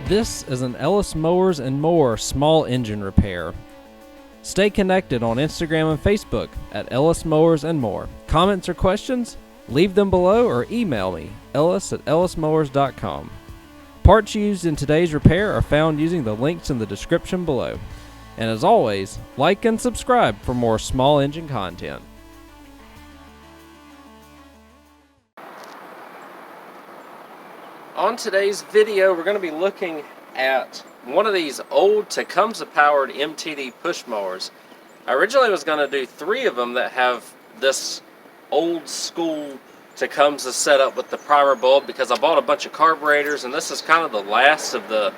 This is an Ellis Mowers and More small engine repair. Stay connected on Instagram and Facebook at Ellis Mowers and More. Comments or questions? Leave them below or email me, ellis@ellismowers.com. Parts used in today's repair are found using the links in the description below. And as always, like and subscribe for more small engine content. On today's video, we're going to be looking at one of these old Tecumseh powered MTD push mowers. I originally was going to do 3 of them that have this old school Tecumseh setup with the primer bulb, because I bought a bunch of carburetors, and this is kind of the last of the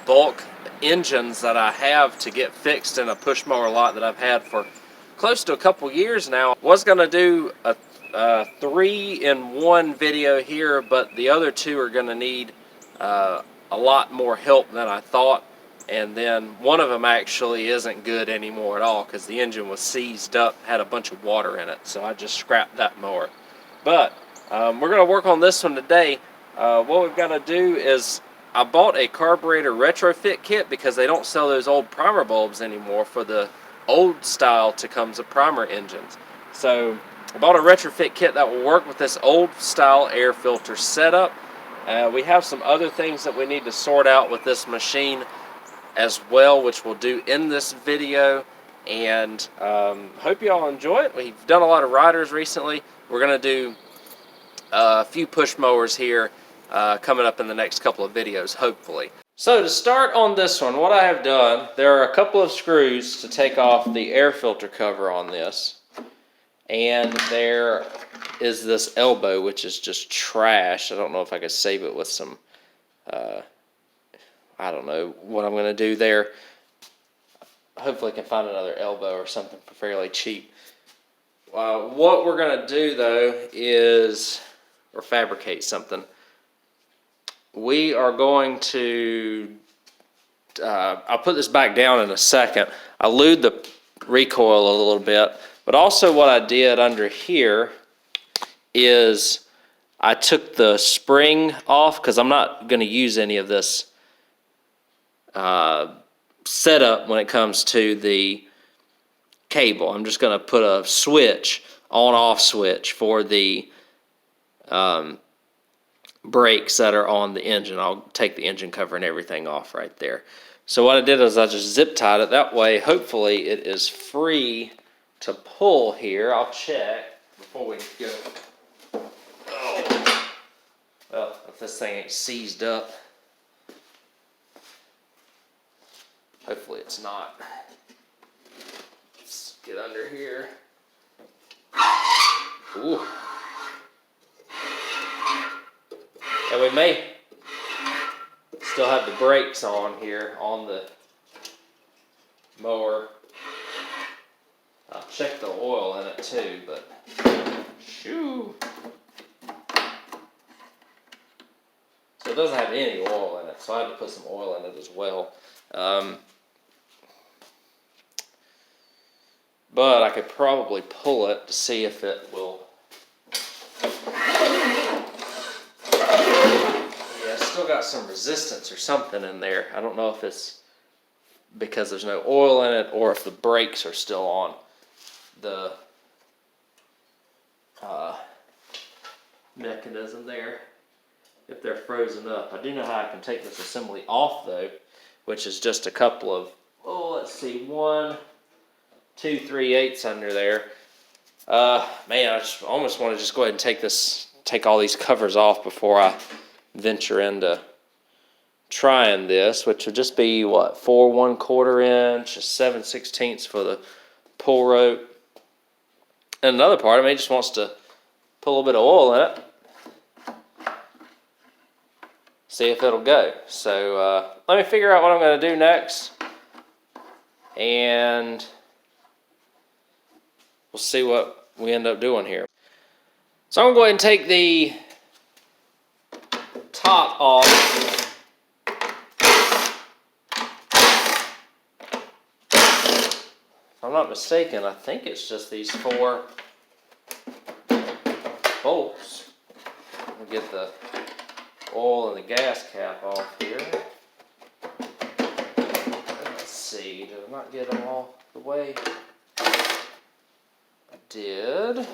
bulk engines that I have to get fixed in a push mower lot that I've had for close to a couple years now. I was going to do a 3-in-1 video here, but the other 2 are going to need a lot more help than I thought, and then one of them actually isn't good anymore at all because the engine was seized up, had a bunch of water in it, so I just scrapped that mower. But we're going to work on this one today. What we've got to do is, I bought a carburetor retrofit kit because they don't sell those old primer bulbs anymore for the old style Tecumseh primer engines. So I bought a retrofit kit that will work with this old style air filter setup. We have some other things that we need to sort out with this machine as well, which we'll do in this video, and hope you all enjoy it. We've done a lot of riders recently. We're going to do a few push mowers here coming up in the next couple of videos, hopefully. So to start on this one, what I have done, there are a couple of screws to take off the air filter cover on this. And there is this elbow, which is just trash. I don't know if I could save it with some, I don't know what I'm going to do there. Hopefully I can find another elbow or something for fairly cheap. What we're going to do, though, is, or fabricate something. We are going to, I'll put this back down in a second. I lubed the recoil a little bit. But also what I did under here is I took the spring off because I'm not going to use any of this setup when it comes to the cable. I'm just going to put a switch, on-off switch, for the brakes that are on the engine. I'll take the engine cover and everything off right there. So what I did is I just zip tied it. That way, hopefully, it is free to pull here. I'll check before we go. Oh. Well, if this thing ain't seized up. Hopefully it's not. Let's get under here. Ooh. And we may still have the brakes on here on the mower. I'll check the oil in it too, but shoo. So it doesn't have any oil in it, so I had to put some oil in it as well. But I could probably pull it to see if it will. Yeah, it's still got some resistance or something in there. I don't know if it's because there's no oil in it or if the brakes are still on the mechanism there, if they're frozen up. I do know how I can take this assembly off, though, which is just a couple of, let's see, 1, 2, 3/8 under there. Man, I just almost want to just go ahead and take all these covers off before I venture into trying this, which would just be what, 4 1/4 inch, 7/16 for the pull rope. And another part of me just wants to put a little bit of oil in it, see if it'll go. So let me figure out what I'm going to do next, and we'll see what we end up doing here. So I'm going to go ahead and take the top off. If I'm not mistaken, I think it's just these 4 bolts. We'll get the oil and the gas cap off here. Let's see, did I not get them all the way I did?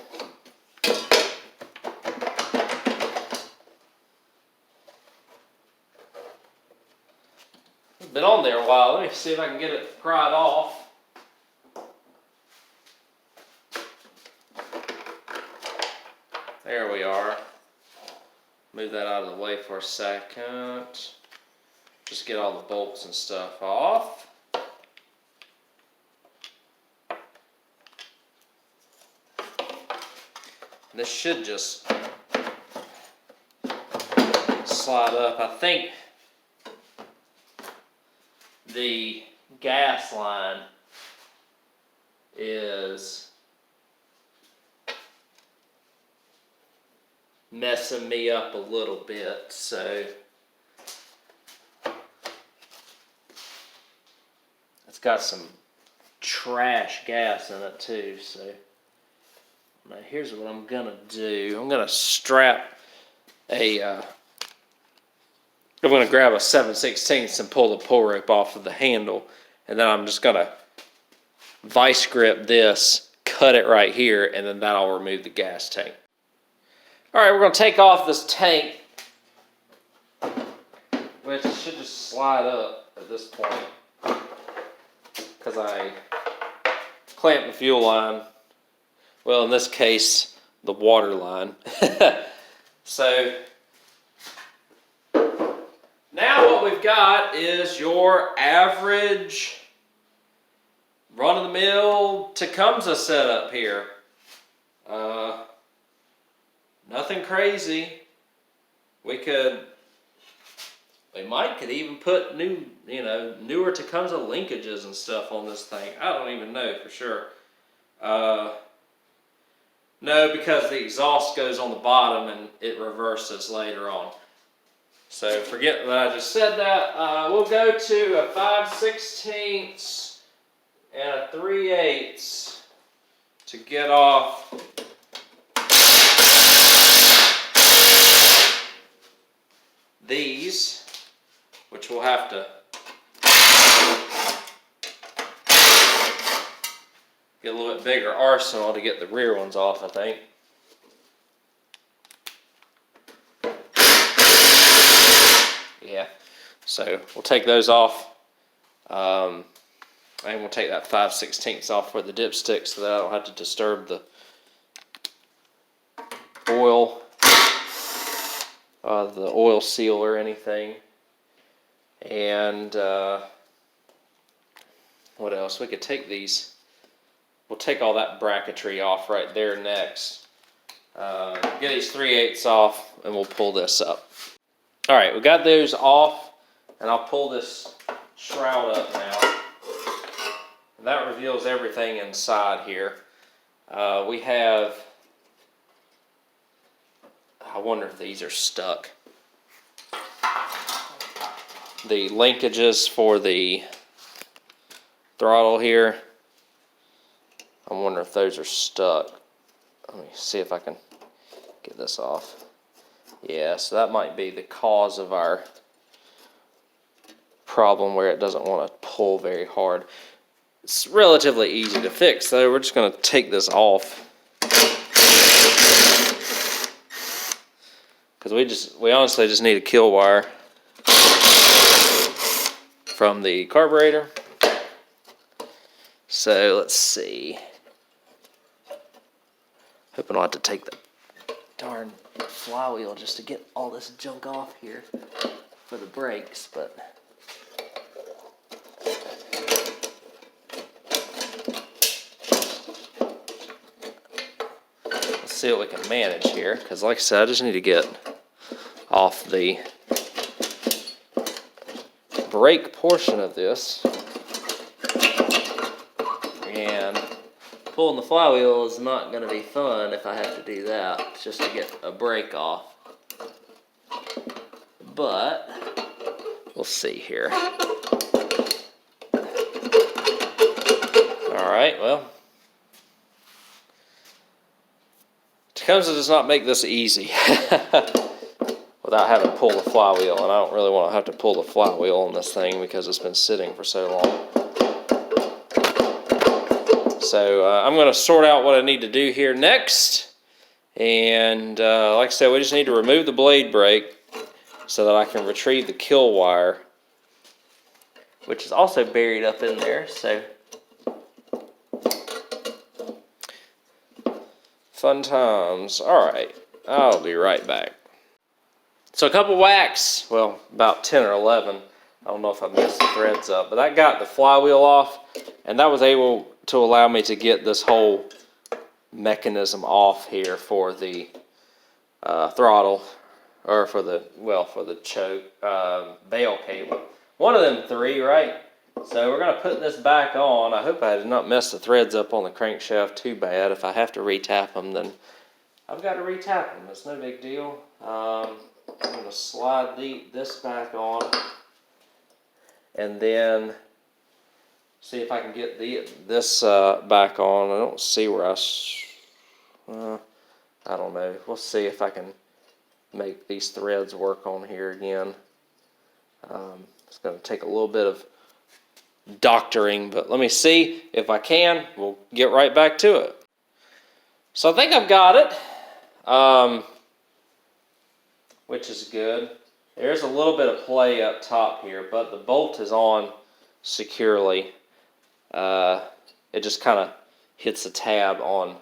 It's been on there a while. Let me see if I can get it pried off. There we are. Move that out of the way for a second. Just get all the bolts and stuff off. This should just slide up. I think the gas line is messing me up a little bit, so it's got some trash gas in it too. So now here's what I'm gonna do. I'm gonna strap a I'm gonna grab a 7/16 and pull the pull rope off of the handle, and then I'm just gonna vice grip this, cut it right here, and then that'll remove the gas tank. All right, we're going to take off this tank, which should just slide up at this point because I clamped the fuel line. Well, in this case, the water line. So now what we've got is your average run-of-the-mill Tecumseh setup here. Nothing crazy. We could even put newer Tecumseh linkages and stuff on this thing. I don't even know for sure. No, because the exhaust goes on the bottom and it reverses later on. So forget that I just said that. We'll go to a 5/16 and a 3/8 to get off these, which we'll have to get a little bit bigger arsenal to get the rear ones off, I think. Yeah, so we'll take those off, and we'll take that 5/16 off for the dipstick so that I don't have to disturb the oil seal or anything. And what else? We could take these. We'll take all that bracketry off right there next. Get these 3/8 off, and we'll pull this up. All right, we got those off, and I'll pull this shroud up now. And that reveals everything inside here. We have, I wonder if these are stuck. The linkages for the throttle here, I wonder if those are stuck. Let me see if I can get this off. Yeah, so that might be the cause of our problem where it doesn't want to pull very hard. It's relatively easy to fix though. We're just going to take this off because we honestly just need a kill wire from the carburetor. So let's see. Hoping I'll have to take the darn flywheel just to get all this junk off here for the brakes, but let's see what we can manage here, because like I said, I just need to get off the brake portion of this, and pulling the flywheel is not going to be fun if I have to do that just to get a brake off. But we'll see here. Alright, well, Tecumseh does not make this easy. without having to pull the flywheel, and I don't really want to have to pull the flywheel on this thing because it's been sitting for so long. So I'm going to sort out what I need to do here next, and like I said, we just need to remove the blade brake so that I can retrieve the kill wire, which is also buried up in there. So fun times. All right, I'll be right back. So a couple whacks, well, about 10 or 11. I don't know if I messed the threads up, but that got the flywheel off, and that was able to allow me to get this whole mechanism off here for the throttle, or for the choke bail cable. One of them three, right? So we're gonna put this back on. I hope I did not mess the threads up on the crankshaft too bad. If I have to retap them, then I've got to retap them. It's no big deal. I'm gonna slide this back on, and then see if I can get this back on. I don't see where I don't know. We'll see if I can make these threads work on here again. It's going to take a little bit of doctoring, but let me see if I can. We'll get right back to it. So I think I've got it, which is good. There's a little bit of play up top here, but the bolt is on securely. It just kind of hits the tab on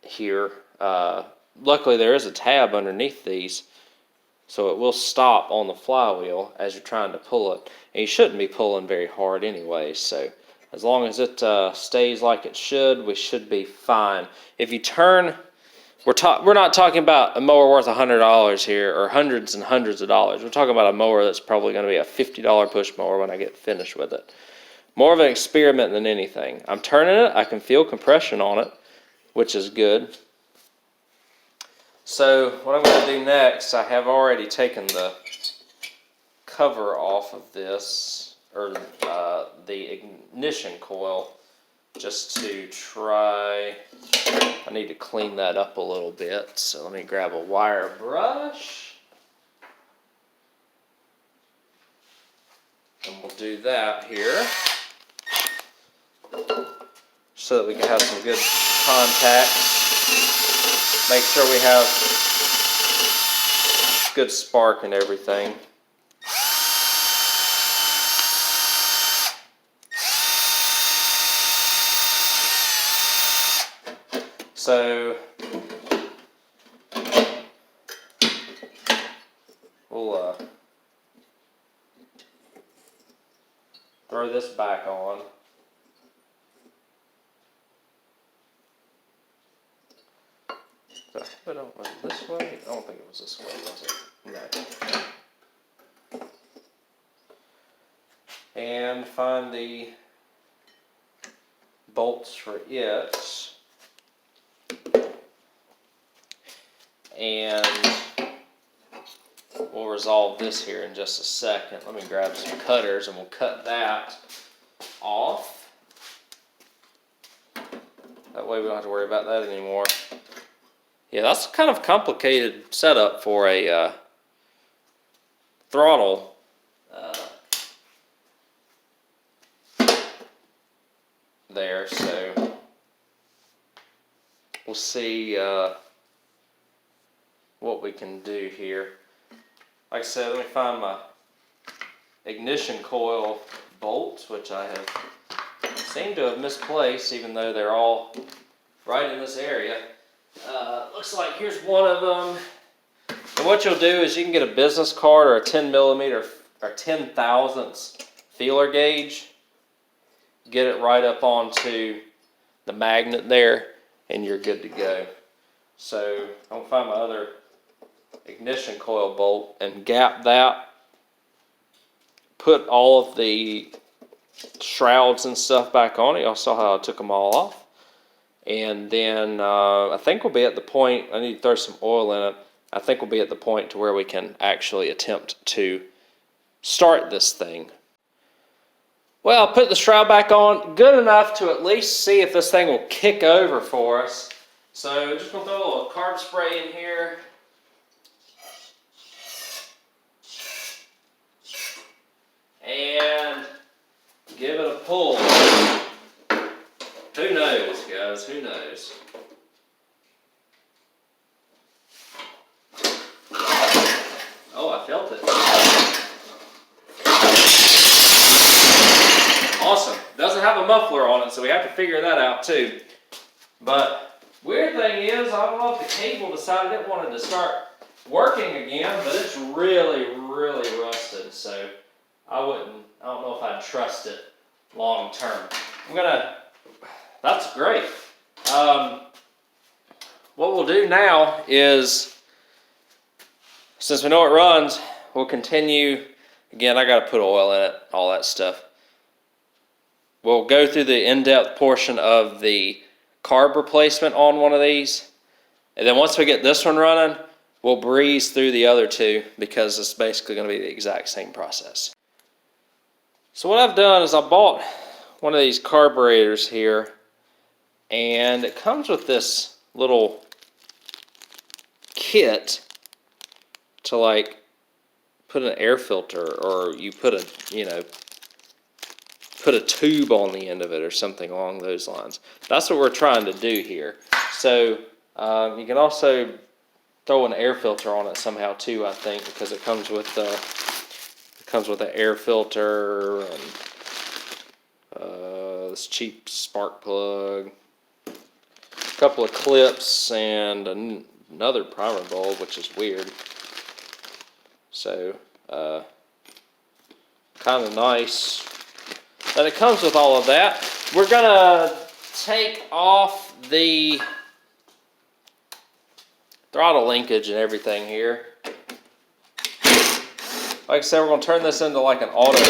here. Luckily there is a tab underneath these, so it will stop on the flywheel as you're trying to pull it. And you shouldn't be pulling very hard anyway, so as long as it stays like it should, we should be fine. If you turn, we're not talking about a mower worth $100 here, or hundreds and hundreds of dollars. We're talking about a mower that's probably going to be a $50 push mower when I get finished with it. More of an experiment than anything. I'm turning it, I can feel compression on it, which is good. So what I'm going to do next, I have already taken the cover off of this, or the ignition coil, just to try. I need to clean that up a little bit, so let me grab a wire brush, and we'll do that here so that we can have some good contact. Make sure we have good spark and everything. So we'll throw this back on. But was it this way? I don't think it was this way, was it? No. And find the bolts for it. And we'll resolve this here in just a second. Let me grab some cutters and we'll cut that off. That way we don't have to worry about that anymore. Yeah, that's kind of complicated setup for a throttle. There, so we'll see what we can do here. Like I said, let me find my ignition coil bolts, which I have seemed to have misplaced, even though they're all right in this area. Looks like here's one of them. And what you'll do is you can get a business card or a 10 millimeter or 10 thousandths feeler gauge. Get it right up onto the magnet there, and you're good to go. So I'm gonna find my other ignition coil bolt and gap that. Put all of the shrouds and stuff back on it. Y'all saw how I took them all off. And then I think we'll be at the point, I need to throw some oil in it. I think we'll be at the point to where we can actually attempt to start this thing. Well, I'll put the shroud back on good enough to at least see if this thing will kick over for us. So just gonna throw a little carb spray in here. give it a pull. Who knows, guys? Who knows? Oh, I felt it. Awesome. Doesn't have a muffler on it, so we have to figure that out too. But weird thing is, I don't know if the cable decided it wanted to start working again, but it's really, really rusted. So I don't know if I'd trust it long term. That's great. What we'll do now is, since we know it runs, we'll continue. Again, I got to put oil in it, all that stuff. We'll go through the in-depth portion of the carb replacement on one of these. And then once we get this one running, we'll breeze through the other two because it's basically going to be the exact same process. So what I've done is I bought one of these carburetors here, and it comes with this little kit to like put an air filter, or you put a tube on the end of it or something along those lines. That's what we're trying to do here. So you can also throw an air filter on it somehow too, I think, because it comes with an air filter and this cheap spark plug, a couple of clips, and another primer bulb, which is weird. So kind of nice that it comes with all of that. We're gonna take off the throttle linkage and everything here. Like I said, we're gonna turn this into like an auto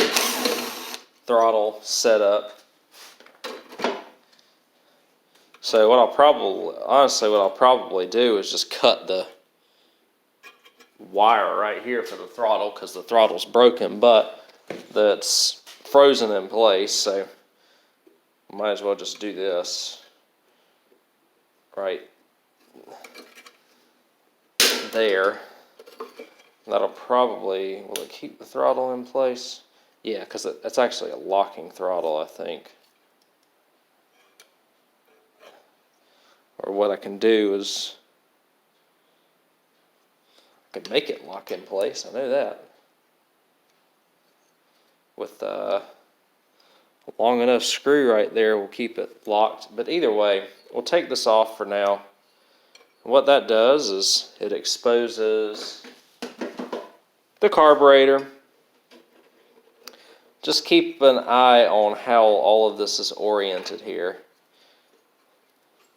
throttle setup. So what I'll probably do is just cut the wire right here for the throttle, because the throttle's broken, but that's frozen in place, so might as well just do this right there. That'll probably, will it keep the throttle in place? Yeah, because it's actually a locking throttle, I think. Or what I can do is I can make it lock in place, I know that. With a long enough screw right there will keep it locked. But either way, we'll take this off for now. What that does is it exposes the carburetor. Just keep an eye on how all of this is oriented here.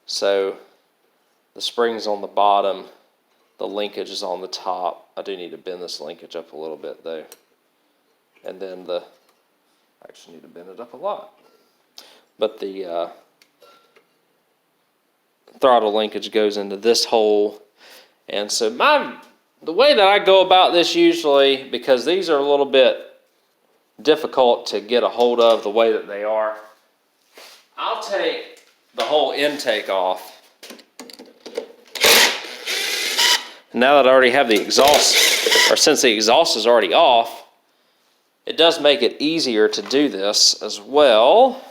So the spring's on the bottom, the linkage is on the top. I do need to bend this linkage up a little bit though. And then I actually need to bend it up a lot. But the throttle linkage goes into this hole. And so the way that I go about this usually, because these are a little bit difficult to get a hold of the way that they are, I'll take the whole intake off. Now that I already have the exhaust, or since the exhaust is already off, it does make it easier to do this as well.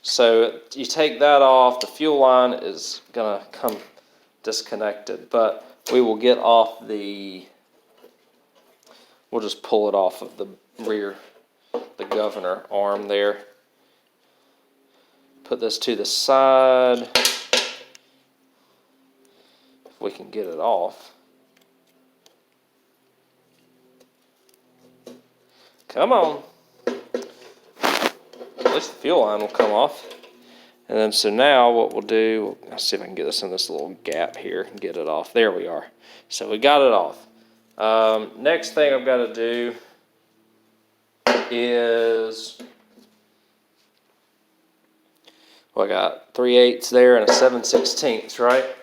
So you take that off, the fuel line is gonna come disconnected, but we will get off we'll just pull it off of the rear, the governor arm there. Put this to the side, if we can get it off. Come on. At least the fuel line will come off. And then so now what we'll do, let's see if I can get this in this little gap here and get it off. There we are. So we got it off. Next thing I've got to do is, well, I got 3/8 there and a 7/16, right?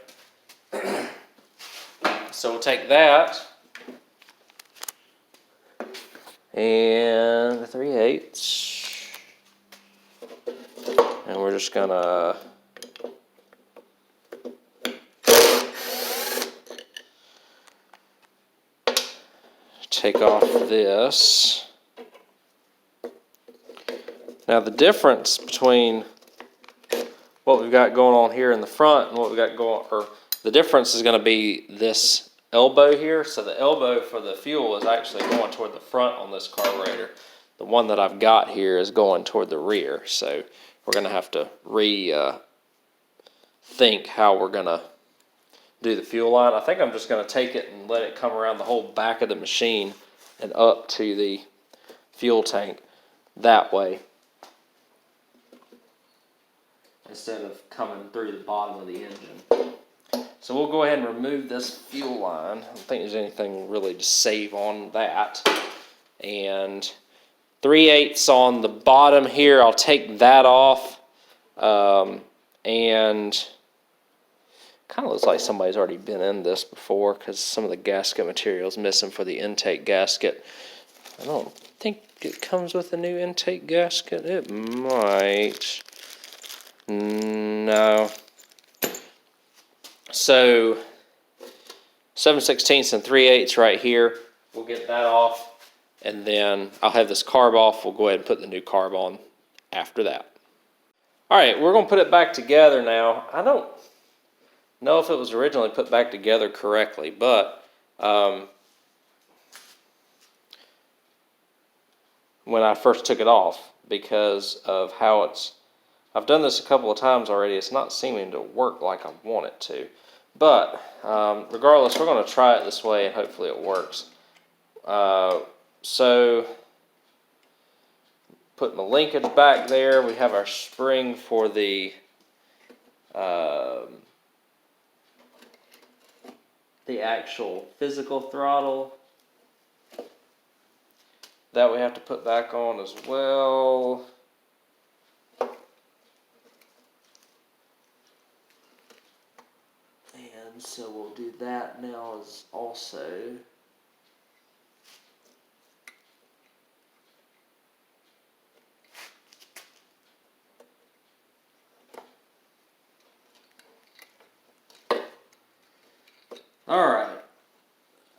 So we'll take that and the 3/8, and we're just gonna take off this Now the difference between what we've got going on here in the front and what we've got going, or the difference is going to be this elbow here. So the elbow for the fuel is actually going toward the front on this carburetor. The one that I've got here is going toward the rear. So we're going to have to think how we're going to do the fuel line. I think I'm just going to take it and let it come around the whole back of the machine and up to the fuel tank that way, instead of coming through the bottom of the engine. So we'll go ahead and remove this fuel line. I don't think there's anything really to save on that. And 3/8 on the bottom here, I'll take that off. And kind of looks like somebody's already been in this before, because some of the gasket material is missing for the intake gasket. I don't think it comes with a new intake gasket. It might. No. So 7/16 and 3/8 right here. We'll get that off, and then I'll have this carb off. We'll go ahead and put the new carb on after that. All right, we're going to put it back together now. I don't know if it was originally put back together correctly, but when I first took it off, because of how I've done this a couple of times already, it's not seeming to work like I want it to. But regardless, we're going to try it this way and hopefully it works. So put my linkage back there. We have our spring for the actual physical throttle that we have to put back on as well. And so we'll do that now as also. Alright,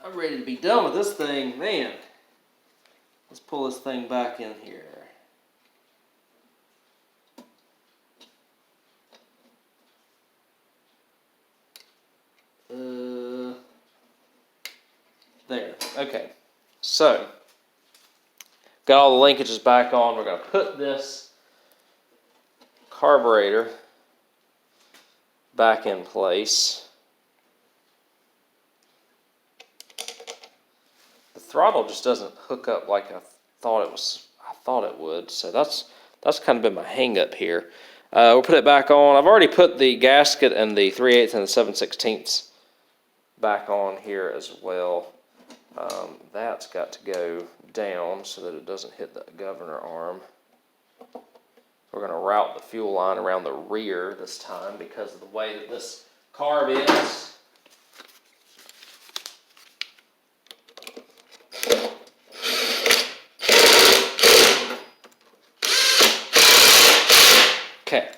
I'm ready to be done with this thing. Man, let's pull this thing back in here. There, okay. So, got all the linkages back on. We're going to put this carburetor back in place. The throttle just doesn't hook up like I thought it would. So that's kind of been my hang up here. We'll put it back on. I've already put the gasket and the 3/8 and the 7/16 back on here as well. That's got to go down so that it doesn't hit the governor arm. We're going to route the fuel line around the rear this time because of the way that this carb is. Okay,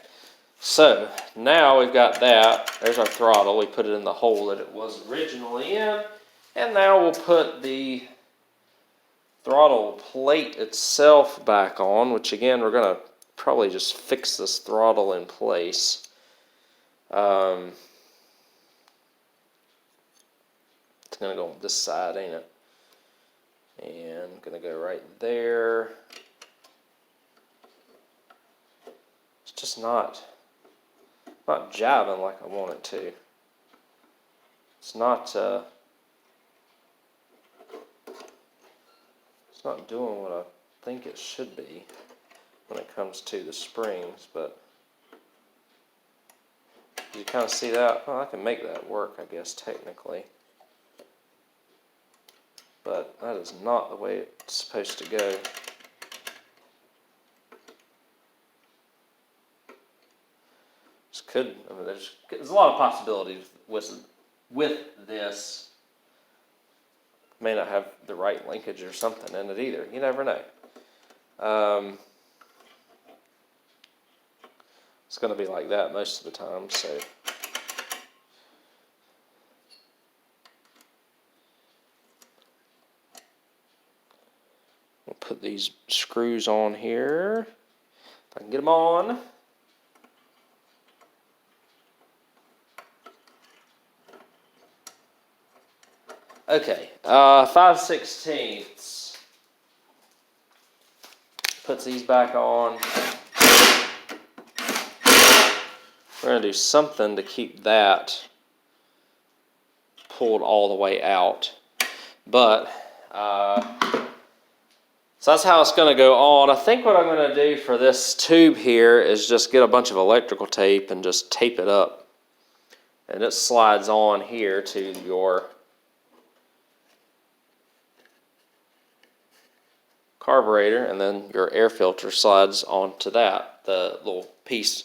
so now we've got that. There's our throttle. We put it in the hole that it was originally in. And now we'll put the throttle plate itself back on, which again, we're going to probably just fix this throttle in place. It's going to go on this side, ain't it? And I'm going to go right there. It's just not jiving like I want it to. It's not doing what I think it should be when it comes to the springs, but you kind of see that. Well, I can make that work, I guess, technically, but that is not the way it's supposed to go. There's a lot of possibilities with this. May not have the right linkage or something in it either. You never know. It's going to be like that most of the time. So we'll put these screws on here. I can get them on. Okay, 5/16. Puts these back on. We're going to do something to keep that pulled all the way out. But, so that's how it's going to go on. I think what I'm going to do for this tube here is just get a bunch of electrical tape and just tape it up. And it slides on here to your carburetor, and then your air filter slides onto that, the little piece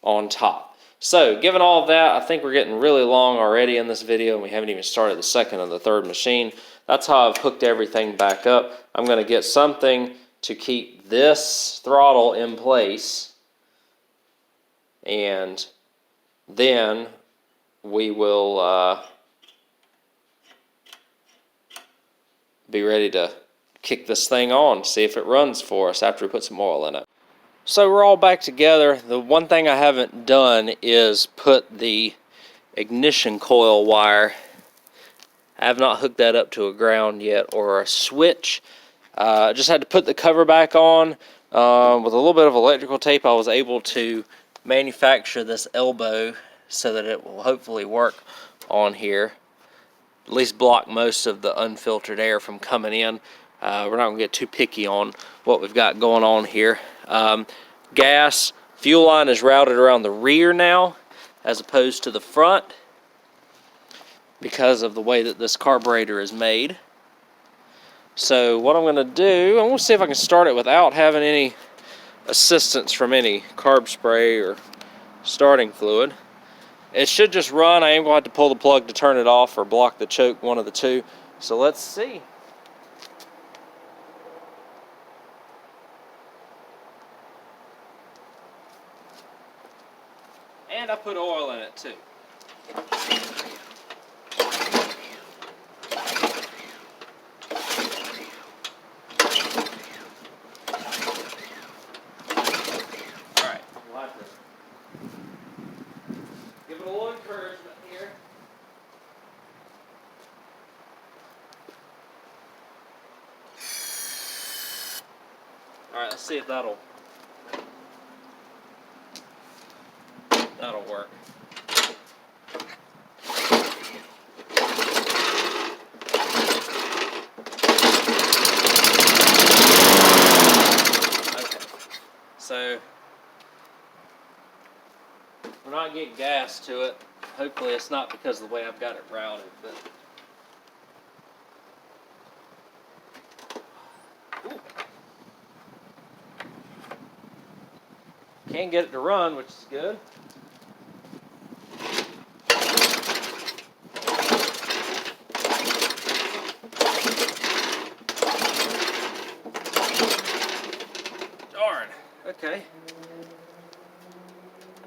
on top. So, given all of that, I think we're getting really long already in this video, and we haven't even started the second and the third machine. That's how I've hooked everything back up. I'm going to get something to keep this throttle in place, and then we will be ready to kick this thing on, see if it runs for us after we put some oil in it. So we're all back together. The one thing I haven't done is put the ignition coil wire. I have not hooked that up to a ground yet or a switch. I just had to put the cover back on. With a little bit of electrical tape, I was able to manufacture this elbow so that it will hopefully work on here. At least block most of the unfiltered air from coming in. We're not going to get too picky on what we've got going on here. Gas, fuel line is routed around the rear now as opposed to the front because of the way that this carburetor is made. So what I'm going to do, I'm going to see if I can start it without having any assistance from any carb spray or starting fluid. It should just run. I am going to have to pull the plug to turn it off or block the choke, one of the two. So let's see. And I put oil in it too. Alright, we'll have to give it a little encouragement here. Alright, let's see if that'll work. Okay, so we're not getting gas to it. Hopefully it's not because of the way I've got it routed, but ooh. Can't get it to run, which is good. Okay.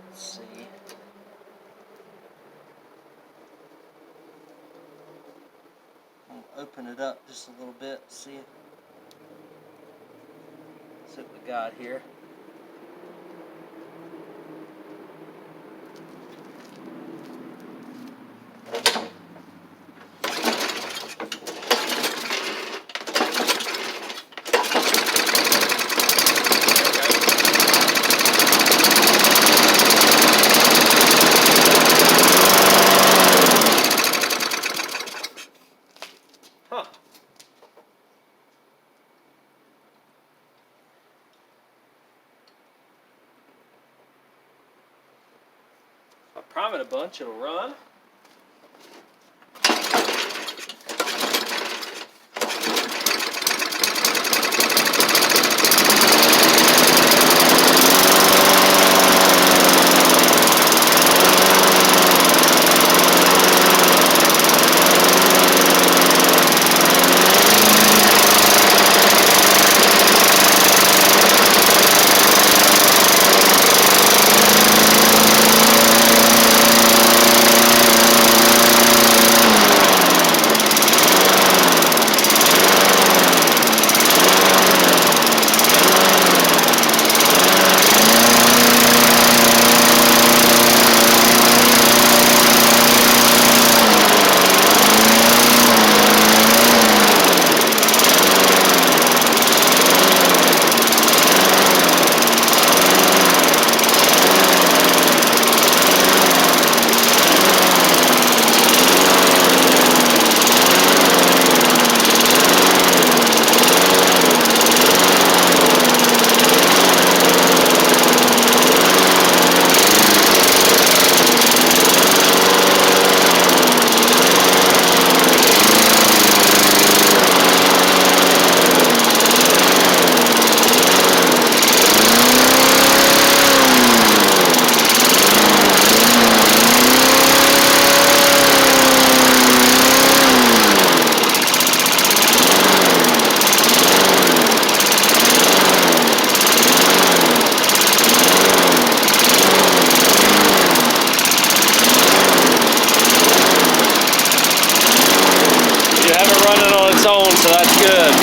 Let's see. I'll open it up just a little bit, see what we got here. If I prime it a bunch, it'll run. running on its own, so that's good.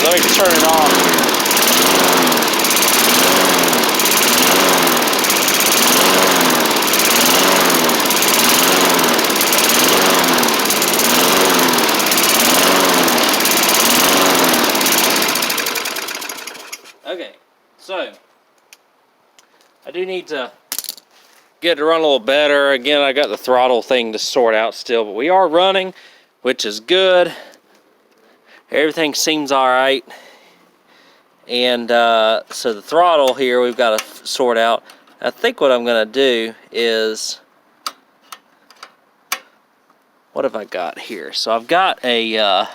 Let me turn it off. Okay, so I do need to get it to run a little better. Again, I got the throttle thing to sort out still, but we are running, which is good. Everything seems all right. And so the throttle here we've got to sort out. I think what I'm going to do is, what have I got here? So I've got a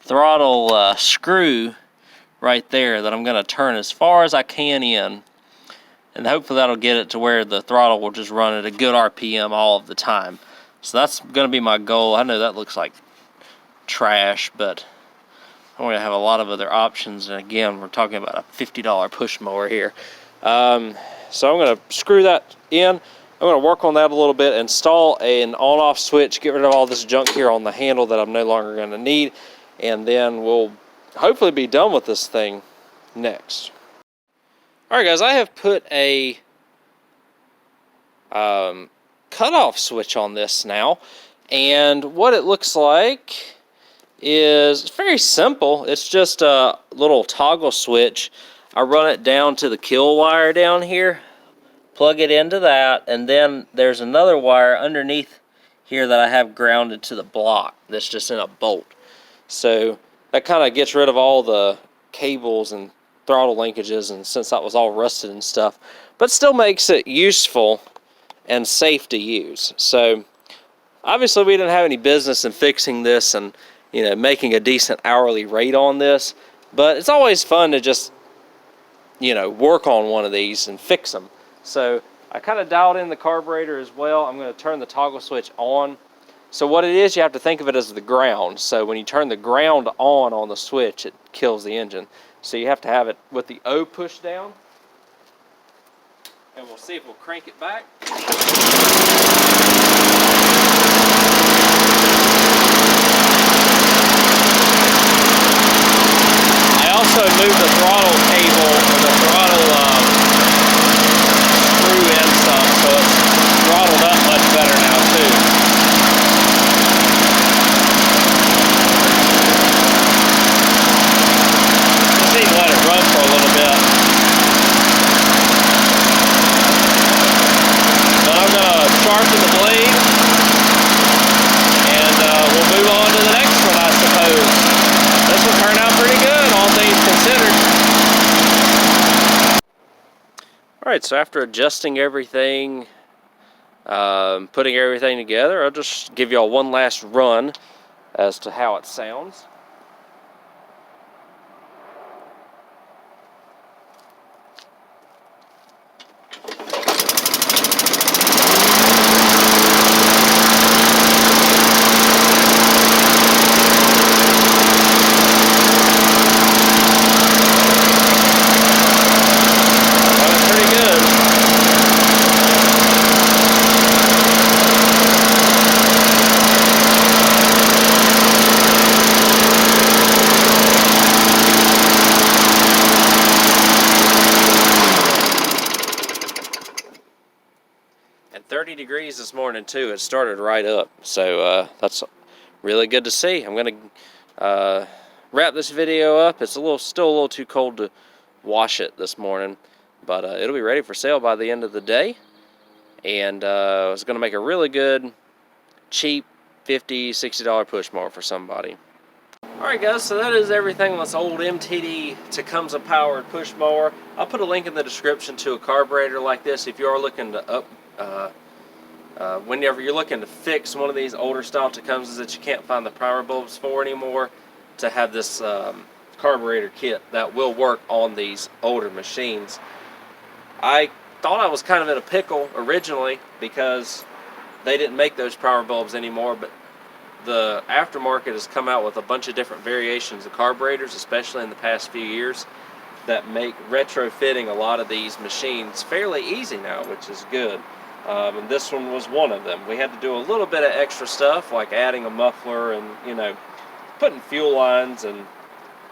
throttle screw right there that I'm going to turn as far as I can in. And hopefully that'll get it to where the throttle will just run at a good RPM all of the time. So that's going to be my goal. I know that looks like trash, but I'm going to have a lot of other options. And again, we're talking about a $50 push mower here. So I'm going to screw that in. I'm going to work on that a little bit, install an on-off switch, get rid of all this junk here on the handle that I'm no longer going to need, and then we'll hopefully be done with this thing next. Alright guys, I have put a cutoff switch on this now, and what it looks like is very simple. It's just a little toggle switch. I run it down to the kill wire down here, plug it into that, and then there's another wire underneath here that I have grounded to the block that's just in a bolt. So that kind of gets rid of all the cables and throttle linkages, and since that was all rusted and stuff, but still makes it useful and safe to use. So obviously we didn't have any business in fixing this and making a decent hourly rate on this, but it's always fun to just work on one of these and fix them. So I kind of dialed in the carburetor as well. I'm going to turn the toggle switch on. So what it is, you have to think of it as the ground. So when you turn the ground on the switch, it kills the engine. So you have to have it with the O pushed down. And we'll see if we'll crank it back. I also moved the throttle cable or the throttle screw in some, so it's throttled up much better now too. Just need to let it run for a little bit. Then I'm going to sharpen the blade, and we'll move on to the next one, I suppose. This will turn out pretty good, all things considered. Alright, so after adjusting everything, putting everything together, I'll just give y'all one last run as to how it sounds. And 30 degrees this morning too. It started right up, so that's really good to see. I'm going to wrap this video up. It's still a little too cold to wash it this morning, but it'll be ready for sale by the end of the day. And I was going to make a really good, cheap $50, $60 push mower for somebody. Alright guys, so that is everything on this old MTD Tecumseh powered push mower. I'll put a link in the description to a carburetor like this if you are looking to Whenever you're looking to fix one of these older style Tecumsehs that you can't find the primer bulbs for anymore, to have this carburetor kit that will work on these older machines. I thought I was kind of in a pickle originally because they didn't make those primer bulbs anymore, but the aftermarket has come out with a bunch of different variations of carburetors, especially in the past few years, that make retrofitting a lot of these machines fairly easy now, which is good. And this one was one of them. We had to do a little bit of extra stuff, like adding a muffler and, you know, putting fuel lines and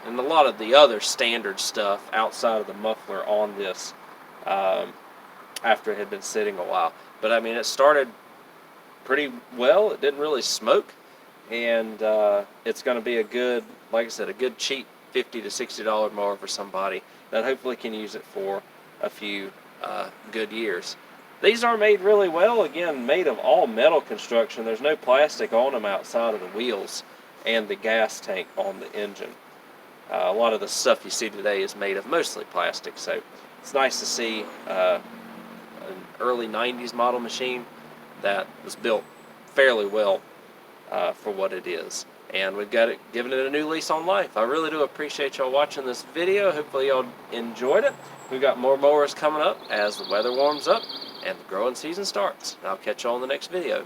a lot of the other standard stuff outside of the muffler on this after it had been sitting a while. But I mean, it started pretty well. It didn't really smoke, and it's going to be a good, like I said, a good cheap $50 to $60 mower for somebody that hopefully can use it for a few good years. These are made really well, again, made of all metal construction. There's no plastic on them outside of the wheels and the gas tank on the engine. A lot of the stuff you see today is made of mostly plastic, so it's nice to see an early 90s model machine that was built fairly well for what it is. And we've got it, given it a new lease on life. I really do appreciate y'all watching this video. Hopefully y'all enjoyed it. We've got more mowers coming up as the weather warms up and the growing season starts. I'll catch y'all in the next video.